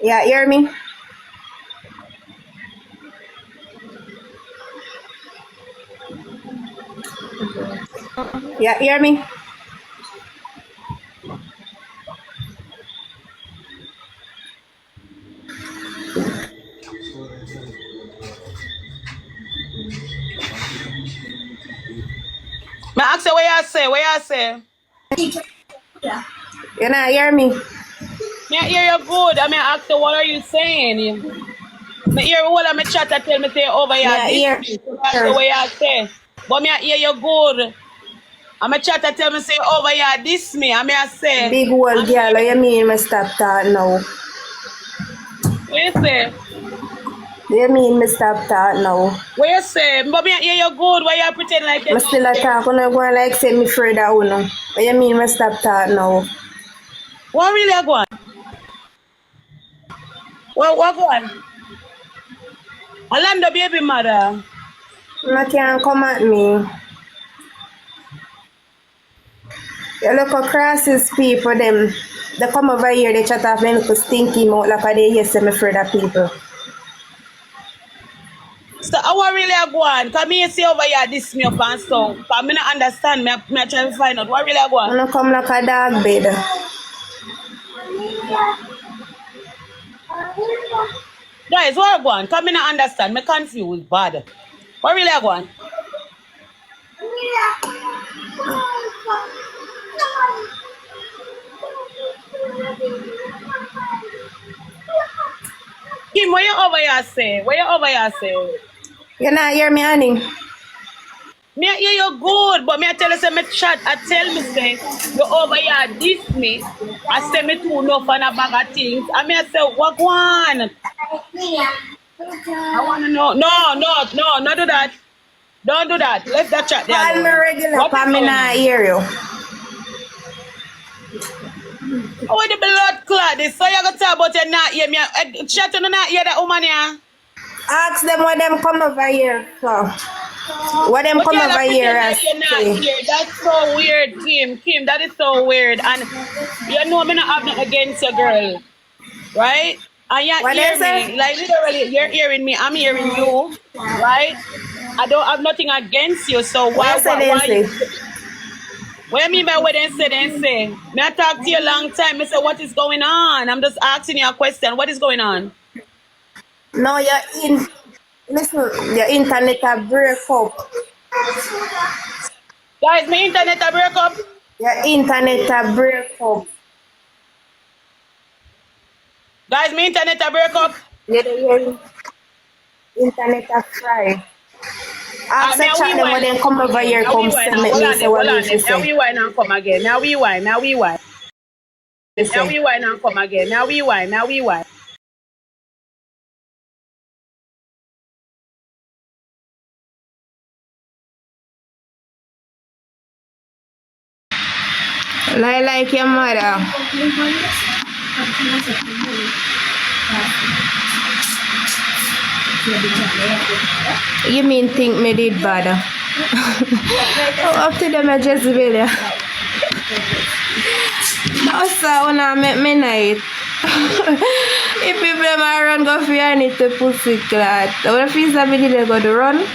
Yeah, hear me? Yeah, hear me? Me ask you what you say, what you say? You not hear me? Me I hear you good. I mean ask you what are you saying? Me hear all of me chat and tell me say over Me here a this hear. me. So me ask you what you say. But me I hear you good. And me chat and tell me say over here this me. And me I say, Big old I'm here. girl, what you mean me stop talk now? What you say? What you mean me stop talk now? What you say? But me I hear you good. Why you pretend like you Me don't still a hear? talk, you know, going like say me further uno. What you mean me stop talk now? What really go on? What go on? A Lando baby mother. You can't come at me. You look across these people, them. They come over here, they chat off them little stinky mouth like they hear say me further people. So I want really go on. Cause me see over here this me up and so. Cause me not understand. Me try to find out what really go You on. know come like a dog bed. Guys, what go on? Cause me not understand. Me confused bad. What really go on? Kim, what you over here say? What you over here say? You not hear me, honey? Me I hear you good, but me I tell you say me chat. I tell me say you over here diss me. I say me too enough on a bag of things. And me I say what go on? I wanna know. No, do that. Don't do that. Let that chat there Call me alone. regular, What is cause me going not on? hear you. Oh, the blood clot this. So you gonna talk about you not hear me? Chat you not hear that woman here. Ask them what them come over here for. What them But come y'all over here pretend as like you're not say. here. That's so weird, Kim. Kim, that is so weird. And you know me not have nothing against your girl, right? And you What they hear say? me. Like literally, you're hearing me. I'm hearing you, right? I don't have nothing against you. So What why you say why then why you say? what I mean by what they say, they say. Me I talk to you a long time. I say, what is going on? I'm just asking you a question. What is going on? No, you're in listen, your internet a break up. Guys, my internet a break up. Your internet a break up. Guys, my internet a break up. Your internet a fry. Ask Me the a chat wee them wine when and them come come over again. Me here a wee come wine say and make hold me on say there, hold what me on there. fi Me a say. wee wine and come again. Me a wee wine. Me a wee wine. Me Me a say. wee wine and come again. Me a wee wine. Me a wee wine. Lie like your mother. You mean think me did bad? Up to them a Jezebel. Yeah. No sir, wanna make me night. If people them a run go for you, need to pussy clat. What if he's a bit they go to run?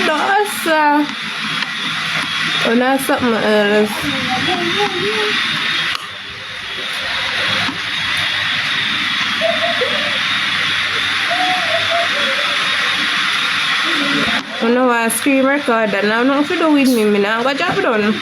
No sir. Oh, not something else. I know I scream record and I don't know if you do with me, me now go job done.